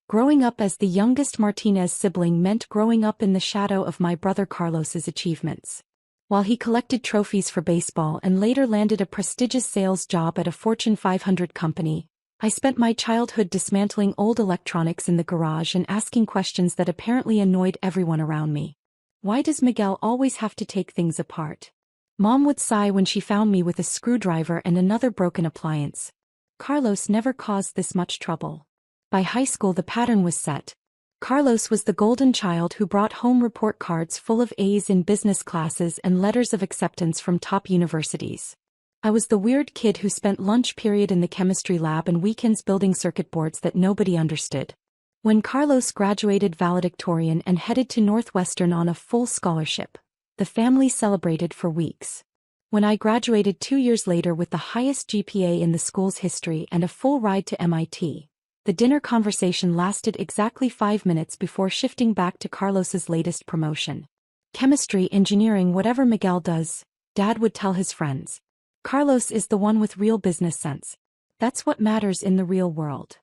Growing up as the youngest Martinez sibling meant growing up in the shadow of my brother Carlos's achievements. While he collected trophies for baseball and later landed a prestigious sales job at a Fortune 500 company, I spent my childhood dismantling old electronics in the garage and asking questions that apparently annoyed everyone around me. Why does Miguel always have to take things apart? Mom would sigh when she found me with a screwdriver and another broken appliance. Carlos never caused this much trouble. By high school the pattern was set. Carlos was the golden child who brought home report cards full of A's in business classes and letters of acceptance from top universities. I was the weird kid who spent lunch period in the chemistry lab and weekends building circuit boards that nobody understood. When Carlos graduated valedictorian and headed to Northwestern on a full scholarship, the family celebrated for weeks. When I graduated 2 years later with the highest GPA in the school's history and a full ride to MIT, the dinner conversation lasted exactly 5 minutes before shifting back to Carlos's latest promotion. Chemistry, engineering, whatever Miguel does, Dad would tell his friends. Carlos is the one with real business sense. That's what matters in the real world.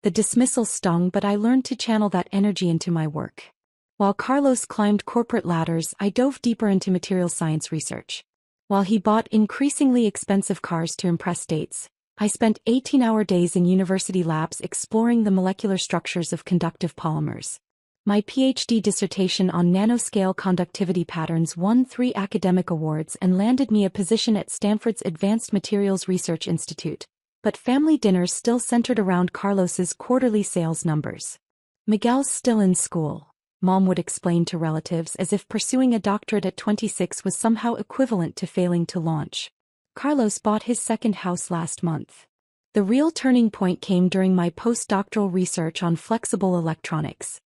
The dismissal stung, but I learned to channel that energy into my work. While Carlos climbed corporate ladders, I dove deeper into material science research. While he bought increasingly expensive cars to impress dates, I spent 18-hour days in university labs exploring the molecular structures of conductive polymers. My PhD dissertation on nanoscale conductivity patterns won 3 academic awards and landed me a position at Stanford's Advanced Materials Research Institute, but family dinners still centered around Carlos's quarterly sales numbers. Miguel's still in school, Mom would explain to relatives as if pursuing a doctorate at 26 was somehow equivalent to failing to launch. Carlos bought his second house last month. The real turning point came during my postdoctoral research on flexible electronics.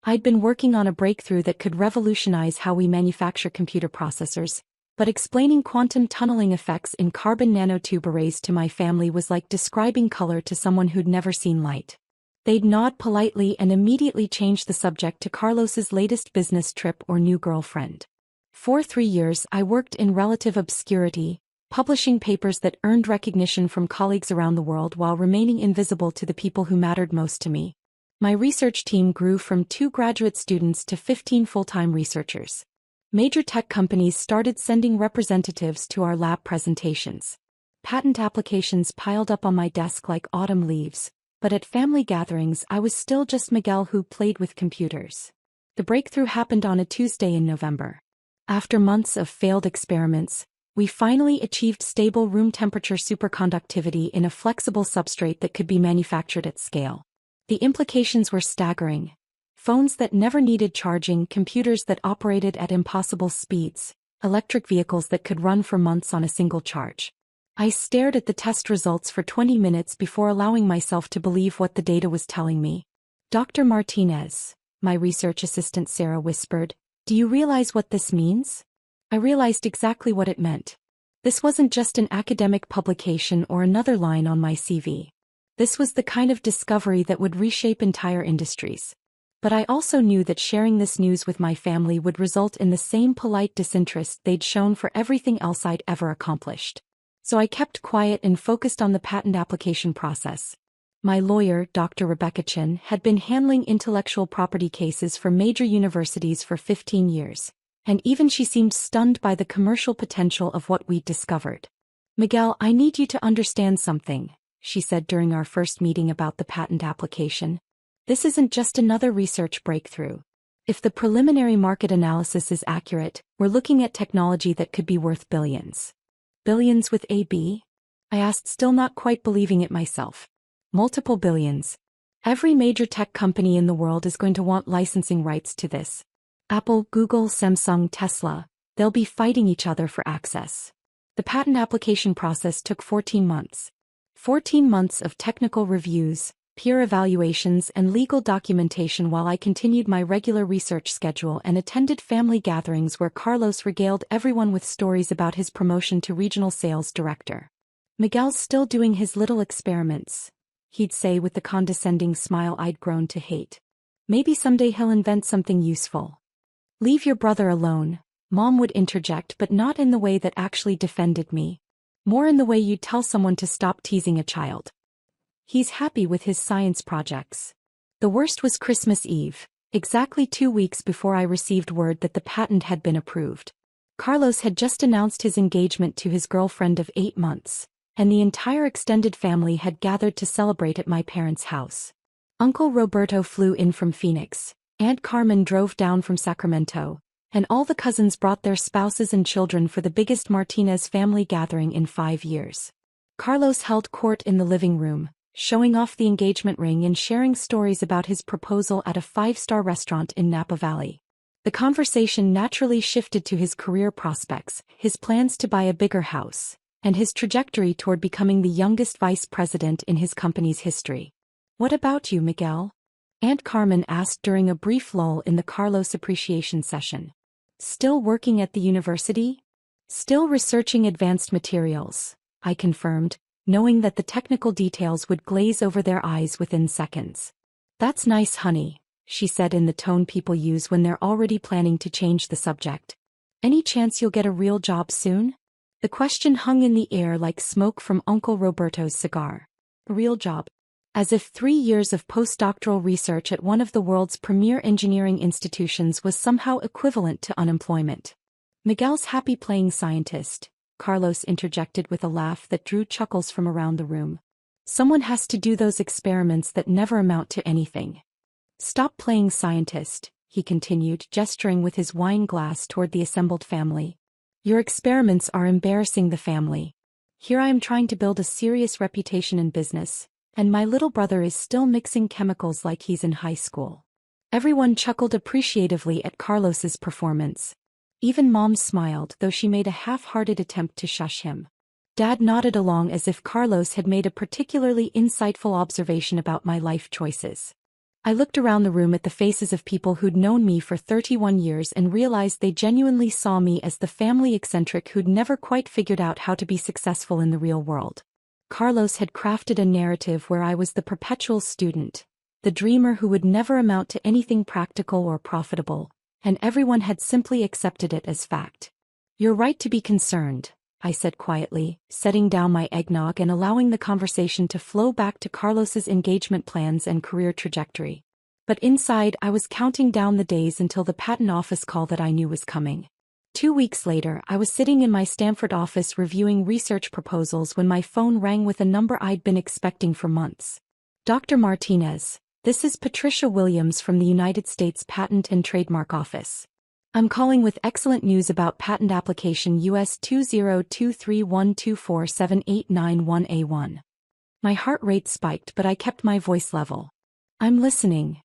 I'd been working on a breakthrough that could revolutionize how we manufacture computer processors, but explaining quantum tunneling effects in carbon nanotube arrays to my family was like describing color to someone who'd never seen light. They'd nod politely and immediately change the subject to Carlos's latest business trip or new girlfriend. For 3 years I worked in relative obscurity, publishing papers that earned recognition from colleagues around the world while remaining invisible to the people who mattered most to me. My research team grew from 2 graduate students to 15 full-time researchers. Major tech companies started sending representatives to our lab presentations. Patent applications piled up on my desk like autumn leaves, but at family gatherings I was still just Miguel who played with computers. The breakthrough happened on a Tuesday in November. After months of failed experiments, we finally achieved stable room temperature superconductivity in a flexible substrate that could be manufactured at scale. The implications were staggering. Phones that never needed charging, computers that operated at impossible speeds, electric vehicles that could run for months on a single charge. I stared at the test results for 20 minutes before allowing myself to believe what the data was telling me. "Dr. Martinez," my research assistant Sarah whispered, "do you realize what this means?" I realized exactly what it meant. This wasn't just an academic publication or another line on my CV. This was the kind of discovery that would reshape entire industries. But I also knew that sharing this news with my family would result in the same polite disinterest they'd shown for everything else I'd ever accomplished. So I kept quiet and focused on the patent application process. My lawyer, Dr. Rebecca Chen, had been handling intellectual property cases for major universities for 15 years, and even she seemed stunned by the commercial potential of what we'd discovered. "Miguel, I need you to understand something," she said during our first meeting about the patent application. "This isn't just another research breakthrough. If the preliminary market analysis is accurate, we're looking at technology that could be worth billions." "Billions with a B?" I asked, still not quite believing it myself. "Multiple billions. Every major tech company in the world is going to want licensing rights to this. Apple, Google, Samsung, Tesla, they'll be fighting each other for access." The patent application process took 14 months. 14 months of technical reviews, peer evaluations, and legal documentation while I continued my regular research schedule and attended family gatherings where Carlos regaled everyone with stories about his promotion to regional sales director. "Miguel's still doing his little experiments," he'd say with the condescending smile I'd grown to hate. "Maybe someday he'll invent something useful." "Leave your brother alone," Mom would interject, but not in the way that actually defended me. More in the way you'd tell someone to stop teasing a child. "He's happy with his science projects." The worst was Christmas Eve, exactly 2 weeks before I received word that the patent had been approved. Carlos had just announced his engagement to his girlfriend of 8 months, and the entire extended family had gathered to celebrate at my parents' house. Uncle Roberto flew in from Phoenix, Aunt Carmen drove down from Sacramento, and all the cousins brought their spouses and children for the biggest Martinez family gathering in 5 years. Carlos held court in the living room, showing off the engagement ring and sharing stories about his proposal at a 5-star restaurant in Napa Valley. The conversation naturally shifted to his career prospects, his plans to buy a bigger house, and his trajectory toward becoming the youngest vice president in his company's history. "What about you, Miguel?" Aunt Carmen asked during a brief lull in the Carlos appreciation session. "Still working at the university?" "Still researching advanced materials," I confirmed, knowing that the technical details would glaze over their eyes within seconds. "That's nice, honey," she said in the tone people use when they're already planning to change the subject. "Any chance you'll get a real job soon?" The question hung in the air like smoke from Uncle Roberto's cigar. A real job. As if 3 years of postdoctoral research at one of the world's premier engineering institutions was somehow equivalent to unemployment. "Miguel's happy playing scientist," Carlos interjected with a laugh that drew chuckles from around the room. "Someone has to do those experiments that never amount to anything." "Stop playing scientist," he continued, gesturing with his wine glass toward the assembled family. "Your experiments are embarrassing the family. Here I am trying to build a serious reputation in business, and my little brother is still mixing chemicals like he's in high school." Everyone chuckled appreciatively at Carlos's performance. Even Mom smiled, though she made a half-hearted attempt to shush him. Dad nodded along as if Carlos had made a particularly insightful observation about my life choices. I looked around the room at the faces of people who'd known me for 31 years and realized they genuinely saw me as the family eccentric who'd never quite figured out how to be successful in the real world. Carlos had crafted a narrative where I was the perpetual student, the dreamer who would never amount to anything practical or profitable, and everyone had simply accepted it as fact. "You're right to be concerned," I said quietly, setting down my eggnog and allowing the conversation to flow back to Carlos's engagement plans and career trajectory. But inside I was counting down the days until the patent office call that I knew was coming. 2 weeks later, I was sitting in my Stanford office reviewing research proposals when my phone rang with a number I'd been expecting for months. "Dr. Martinez, this is Patricia Williams from the United States Patent and Trademark Office. I'm calling with excellent news about patent application US 20231247891A1. My heart rate spiked, but I kept my voice level. "I'm listening.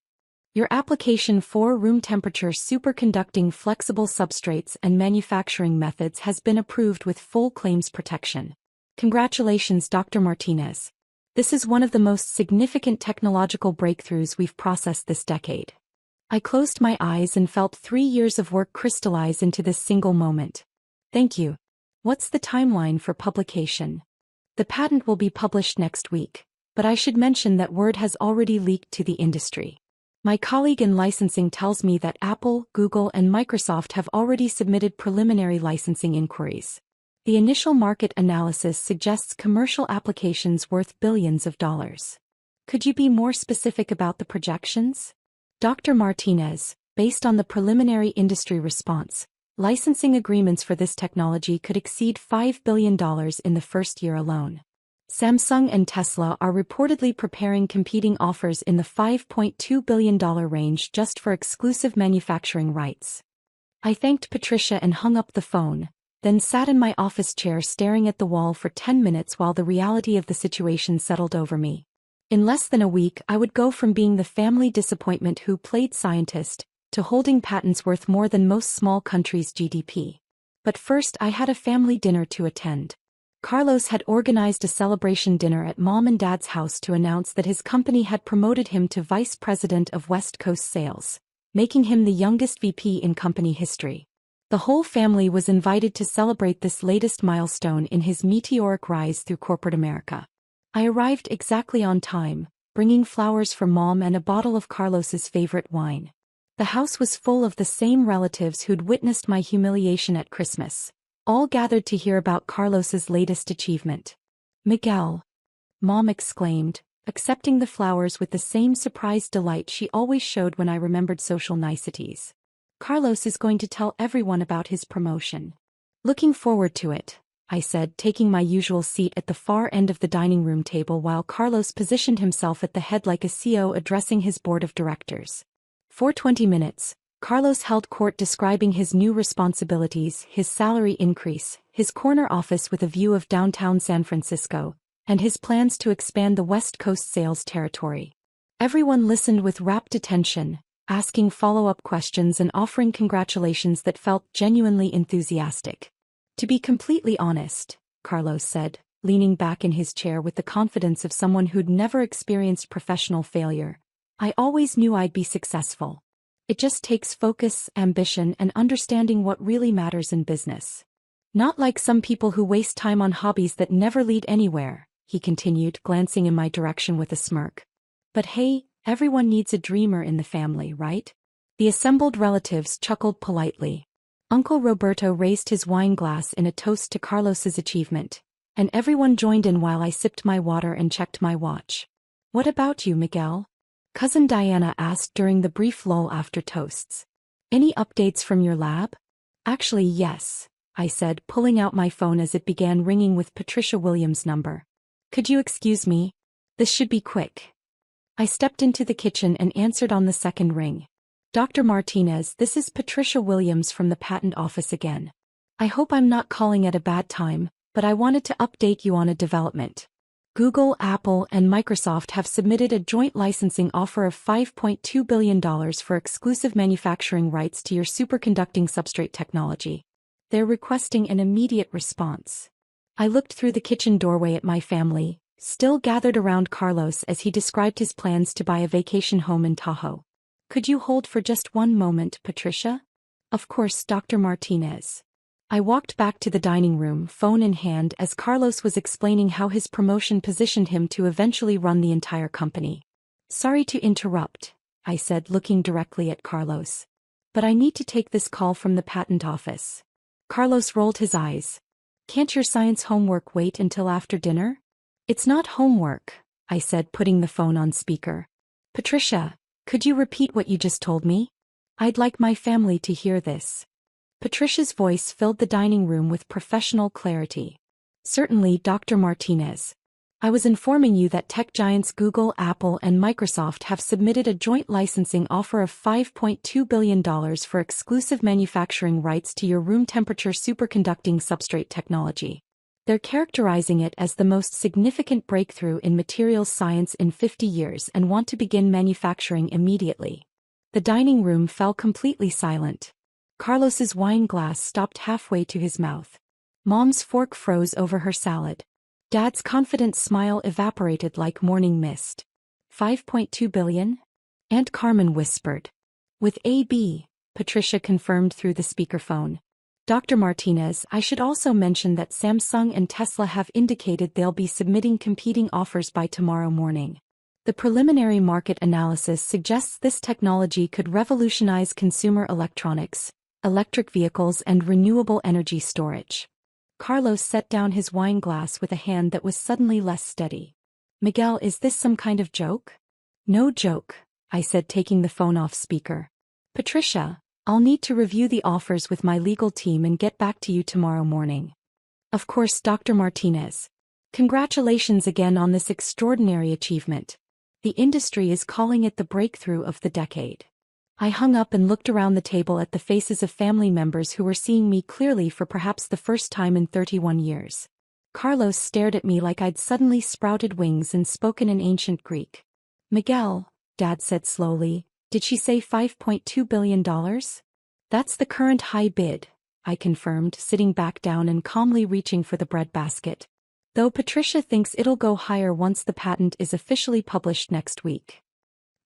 Your application for room temperature superconducting flexible substrates and manufacturing methods has been approved with full claims protection. Congratulations, Dr. Martinez. This is one of the most significant technological breakthroughs we've processed this decade." I closed my eyes and felt 3 years of work crystallize into this single moment. "Thank you. What's the timeline for publication?" "The patent will be published next week, but I should mention that word has already leaked to the industry. My colleague in licensing tells me that Apple, Google, and Microsoft have already submitted preliminary licensing inquiries. The initial market analysis suggests commercial applications worth billions of dollars. Could you be more specific about the projections?" "Dr. Martinez, based on the preliminary industry response, licensing agreements for this technology could exceed $5 billion in the first year alone. Samsung and Tesla are reportedly preparing competing offers in the $5.2 billion range just for exclusive manufacturing rights." I thanked Patricia and hung up the phone, then sat in my office chair staring at the wall for 10 minutes while the reality of the situation settled over me. In less than a week, I would go from being the family disappointment who played scientist to holding patents worth more than most small countries' GDP. But first, I had a family dinner to attend. Carlos had organized a celebration dinner at Mom and Dad's house to announce that his company had promoted him to Vice President of West Coast Sales, making him the youngest VP in company history. The whole family was invited to celebrate this latest milestone in his meteoric rise through corporate America. I arrived exactly on time, bringing flowers for Mom and a bottle of Carlos's favorite wine. The house was full of the same relatives who'd witnessed my humiliation at Christmas, all gathered to hear about Carlos's latest achievement. "Miguel," Mom exclaimed, accepting the flowers with the same surprised delight she always showed when I remembered social niceties. Carlos is going to tell everyone about his promotion. Looking forward to it, I said, taking my usual seat at the far end of the dining room table while Carlos positioned himself at the head like a CEO addressing his board of directors. For 20 minutes, Carlos held court describing his new responsibilities, his salary increase, his corner office with a view of downtown San Francisco, and his plans to expand the West Coast sales territory. Everyone listened with rapt attention, asking follow-up questions and offering congratulations that felt genuinely enthusiastic. To be completely honest, Carlos said, leaning back in his chair with the confidence of someone who'd never experienced professional failure, I always knew I'd be successful. It just takes focus, ambition, and understanding what really matters in business. Not like some people who waste time on hobbies that never lead anywhere, he continued, glancing in my direction with a smirk. But hey, everyone needs a dreamer in the family, right? The assembled relatives chuckled politely. Uncle Roberto raised his wine glass in a toast to Carlos's achievement, and everyone joined in while I sipped my water and checked my watch. What about you, Miguel? Cousin Diana asked during the brief lull after toasts. Any updates from your lab? Actually, yes, I said, pulling out my phone as it began ringing with Patricia Williams' number. Could you excuse me? This should be quick. I stepped into the kitchen and answered on the second ring. Dr. Martinez, this is Patricia Williams from the patent office again. I hope I'm not calling at a bad time, but I wanted to update you on a development. Google, Apple, and Microsoft have submitted a joint licensing offer of $5.2 billion for exclusive manufacturing rights to your superconducting substrate technology. They're requesting an immediate response. I looked through the kitchen doorway at my family, still gathered around Carlos as he described his plans to buy a vacation home in Tahoe. Could you hold for just one moment, Patricia? Of course, Dr. Martinez. I walked back to the dining room, phone in hand, as Carlos was explaining how his promotion positioned him to eventually run the entire company. Sorry to interrupt, I said, looking directly at Carlos. But I need to take this call from the patent office. Carlos rolled his eyes. Can't your science homework wait until after dinner? It's not homework, I said, putting the phone on speaker. Patricia, could you repeat what you just told me? I'd like my family to hear this. Patricia's voice filled the dining room with professional clarity. Certainly, Dr. Martinez. I was informing you that tech giants Google, Apple, and Microsoft have submitted a joint licensing offer of $5.2 billion for exclusive manufacturing rights to your room temperature superconducting substrate technology. They're characterizing it as the most significant breakthrough in materials science in 50 years and want to begin manufacturing immediately. The dining room fell completely silent. Carlos's wine glass stopped halfway to his mouth. Mom's fork froze over her salad. Dad's confident smile evaporated like morning mist. $5.2 billion? Aunt Carmen whispered. With AB, Patricia confirmed through the speakerphone. Dr. Martinez, I should also mention that Samsung and Tesla have indicated they'll be submitting competing offers by tomorrow morning. The preliminary market analysis suggests this technology could revolutionize consumer electronics, electric vehicles, and renewable energy storage. Carlos set down his wine glass with a hand that was suddenly less steady. Miguel, is this some kind of joke? No joke, I said, taking the phone off speaker. Patricia, I'll need to review the offers with my legal team and get back to you tomorrow morning. Of course, Dr. Martinez. Congratulations again on this extraordinary achievement. The industry is calling it the breakthrough of the decade. I hung up and looked around the table at the faces of family members who were seeing me clearly for perhaps the first time in 31 years. Carlos stared at me like I'd suddenly sprouted wings and spoken in ancient Greek. Miguel, Dad said slowly, did she say $5.2 billion? That's the current high bid, I confirmed, sitting back down and calmly reaching for the breadbasket. Though Patricia thinks it'll go higher once the patent is officially published next week.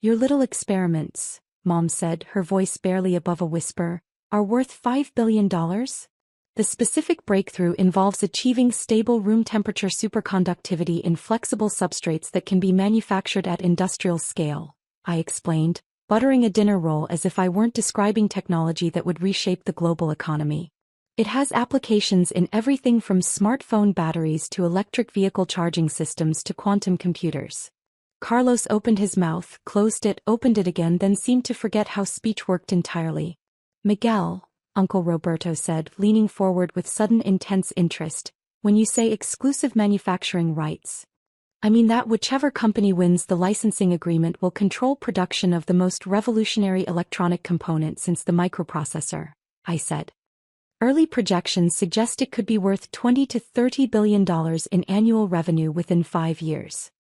Your little experiments, Mom said, her voice barely above a whisper, are worth $5 billion? The specific breakthrough involves achieving stable room temperature superconductivity in flexible substrates that can be manufactured at industrial scale, I explained, buttering a dinner roll as if I weren't describing technology that would reshape the global economy. It has applications in everything from smartphone batteries to electric vehicle charging systems to quantum computers. Carlos opened his mouth, closed it, opened it again, then seemed to forget how speech worked entirely. Miguel, Uncle Roberto said, leaning forward with sudden intense interest, when you say exclusive manufacturing rights, I mean that whichever company wins the licensing agreement will control production of the most revolutionary electronic component since the microprocessor, I said. Early projections suggest it could be worth $20 to $30 billion in annual revenue within 5 years.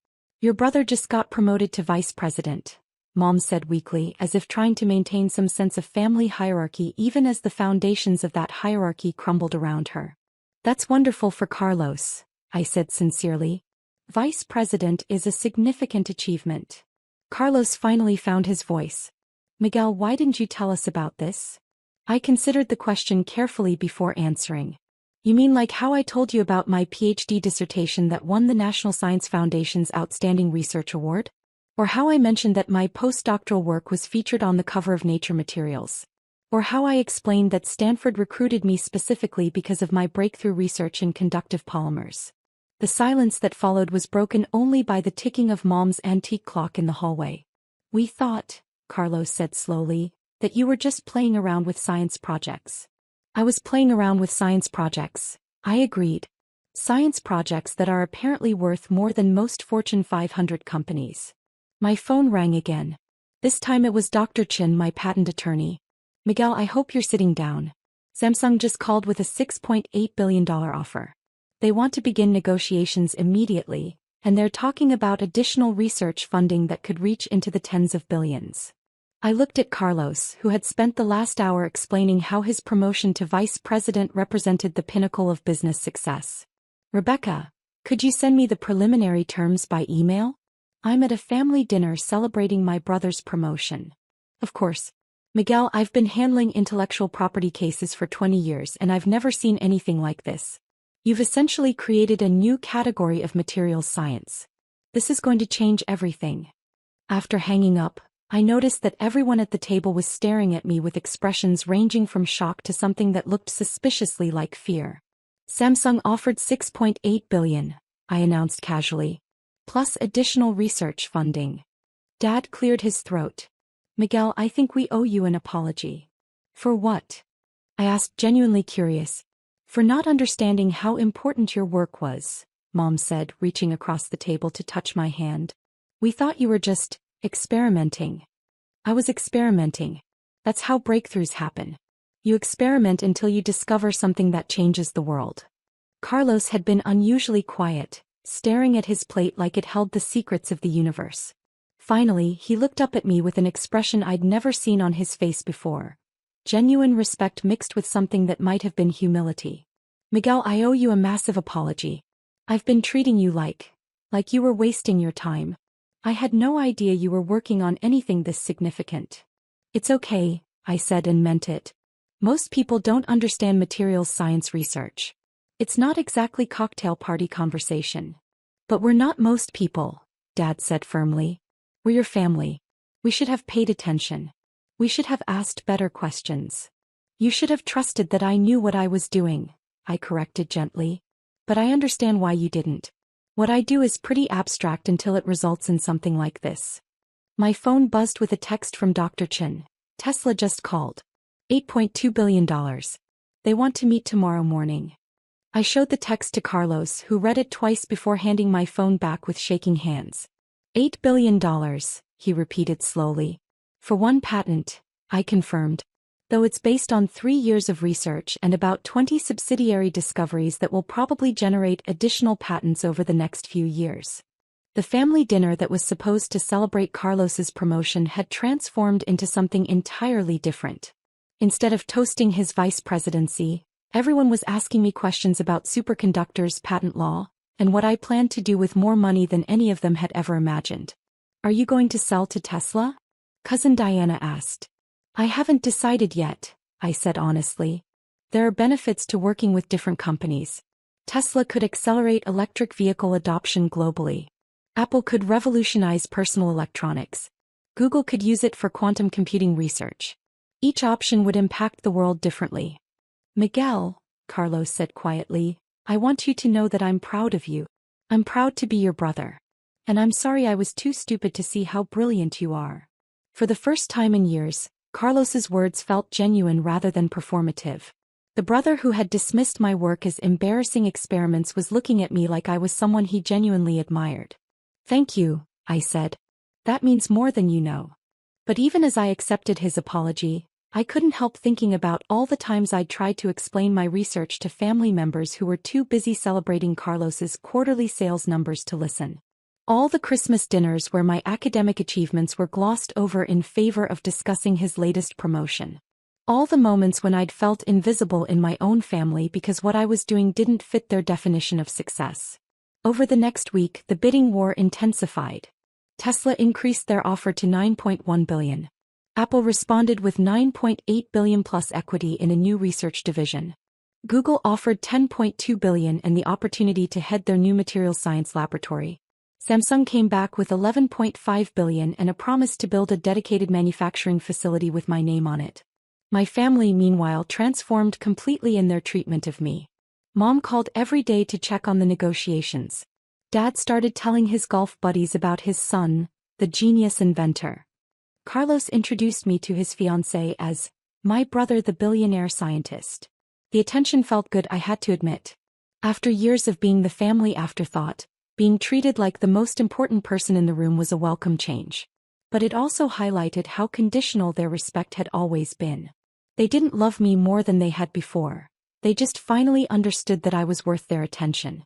Your brother just got promoted to vice president, Mom said weakly, as if trying to maintain some sense of family hierarchy even as the foundations of that hierarchy crumbled around her. That's wonderful for Carlos, I said sincerely. Vice president is a significant achievement. Carlos finally found his voice. Miguel, why didn't you tell us about this? I considered the question carefully before answering. You mean like how I told you about my PhD dissertation that won the National Science Foundation's Outstanding Research Award? Or how I mentioned that my postdoctoral work was featured on the cover of Nature Materials? Or how I explained that Stanford recruited me specifically because of my breakthrough research in conductive polymers? The silence that followed was broken only by the ticking of Mom's antique clock in the hallway. We thought, Carlos said slowly, that you were just playing around with science projects. I was playing around with science projects, I agreed. Science projects that are apparently worth more than most Fortune 500 companies. My phone rang again. This time it was Dr. Chin, my patent attorney. Miguel, I hope you're sitting down. Samsung just called with a $6.8 billion offer. They want to begin negotiations immediately, and they're talking about additional research funding that could reach into the tens of billions. I looked at Carlos, who had spent the last hour explaining how his promotion to vice president represented the pinnacle of business success. Rebecca, could you send me the preliminary terms by email? I'm at a family dinner celebrating my brother's promotion. Of course. Miguel, I've been handling intellectual property cases for 20 years and I've never seen anything like this. You've essentially created a new category of materials science. This is going to change everything. After hanging up, I noticed that everyone at the table was staring at me with expressions ranging from shock to something that looked suspiciously like fear. Samsung offered $6.8 billion, I announced casually. Plus additional research funding. Dad cleared his throat. Miguel, I think we owe you an apology. For what? I asked, genuinely curious. For not understanding how important your work was, Mom said, reaching across the table to touch my hand. We thought you were just experimenting. I was experimenting. That's how breakthroughs happen. You experiment until you discover something that changes the world. Carlos had been unusually quiet, staring at his plate like it held the secrets of the universe. Finally, he looked up at me with an expression I'd never seen on his face before. Genuine respect mixed with something that might have been humility. Miguel, I owe you a massive apology. I've been treating you like you were wasting your time. I had no idea you were working on anything this significant. It's okay, I said and meant it. Most people don't understand materials science research. It's not exactly cocktail party conversation. But we're not most people, Dad said firmly. We're your family. We should have paid attention. We should have asked better questions. You should have trusted that I knew what I was doing, I corrected gently. But I understand why you didn't. What I do is pretty abstract until it results in something like this. My phone buzzed with a text from Dr. Chin. Tesla just called. $8.2 billion. They want to meet tomorrow morning. I showed the text to Carlos, who read it twice before handing my phone back with shaking hands. $8 billion, he repeated slowly. For one patent, I confirmed. Though it's based on 3 years of research and about 20 subsidiary discoveries that will probably generate additional patents over the next few years. The family dinner that was supposed to celebrate Carlos's promotion had transformed into something entirely different. Instead of toasting his vice presidency, everyone was asking me questions about superconductors, patent law, and what I planned to do with more money than any of them had ever imagined. Are you going to sell to Tesla? Cousin Diana asked. I haven't decided yet, I said honestly. There are benefits to working with different companies. Tesla could accelerate electric vehicle adoption globally. Apple could revolutionize personal electronics. Google could use it for quantum computing research. Each option would impact the world differently. Miguel, Carlos said quietly, I want you to know that I'm proud of you. I'm proud to be your brother. And I'm sorry I was too stupid to see how brilliant you are. For the first time in years, Carlos's words felt genuine rather than performative. The brother who had dismissed my work as embarrassing experiments was looking at me like I was someone he genuinely admired. "Thank you," I said. "That means more than you know." But even as I accepted his apology, I couldn't help thinking about all the times I'd tried to explain my research to family members who were too busy celebrating Carlos's quarterly sales numbers to listen. All the Christmas dinners where my academic achievements were glossed over in favor of discussing his latest promotion. All the moments when I'd felt invisible in my own family because what I was doing didn't fit their definition of success. Over the next week, the bidding war intensified. Tesla increased their offer to $9.1 billion. Apple responded with $9.8 billion plus equity in a new research division. Google offered $10.2 billion and the opportunity to head their new materials science laboratory. Samsung came back with $11.5 billion and a promise to build a dedicated manufacturing facility with my name on it. My family, meanwhile, transformed completely in their treatment of me. Mom called every day to check on the negotiations. Dad started telling his golf buddies about his son, the genius inventor. Carlos introduced me to his fiancée as my brother, the billionaire scientist. The attention felt good, I had to admit. After years of being the family afterthought, being treated like the most important person in the room was a welcome change. But it also highlighted how conditional their respect had always been. They didn't love me more than they had before. They just finally understood that I was worth their attention.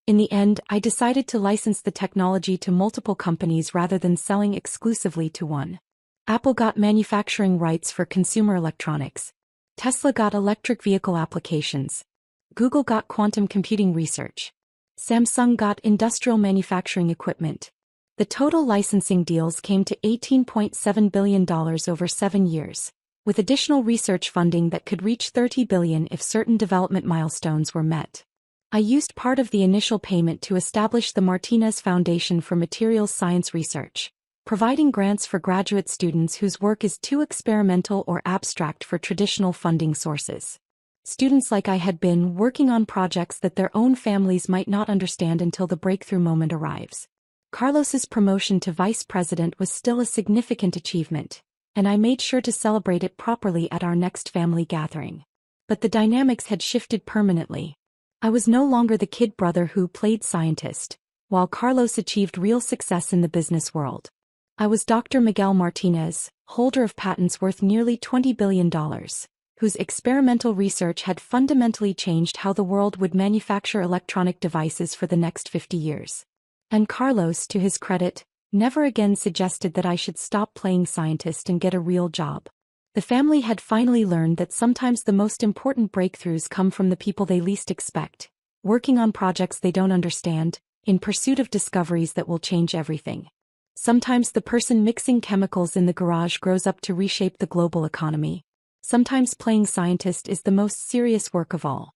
In the end, I decided to license the technology to multiple companies rather than selling exclusively to one. Apple got manufacturing rights for consumer electronics. Tesla got electric vehicle applications. Google got quantum computing research. Samsung got industrial manufacturing equipment. The total licensing deals came to $18.7 billion over 7 years, with additional research funding that could reach $30 billion if certain development milestones were met. I used part of the initial payment to establish the Martinez Foundation for Materials Science Research, providing grants for graduate students whose work is too experimental or abstract for traditional funding sources. Students like I had been working on projects that their own families might not understand until the breakthrough moment arrives. Carlos's promotion to vice president was still a significant achievement, and I made sure to celebrate it properly at our next family gathering. But the dynamics had shifted permanently. I was no longer the kid brother who played scientist, while Carlos achieved real success in the business world. I was Dr. Miguel Martinez, holder of patents worth nearly $20 billion, whose experimental research had fundamentally changed how the world would manufacture electronic devices for the next 50 years. And Carlos, to his credit, never again suggested that I should stop playing scientist and get a real job. The family had finally learned that sometimes the most important breakthroughs come from the people they least expect, working on projects they don't understand, in pursuit of discoveries that will change everything. Sometimes the person mixing chemicals in the garage grows up to reshape the global economy. Sometimes playing scientist is the most serious work of all.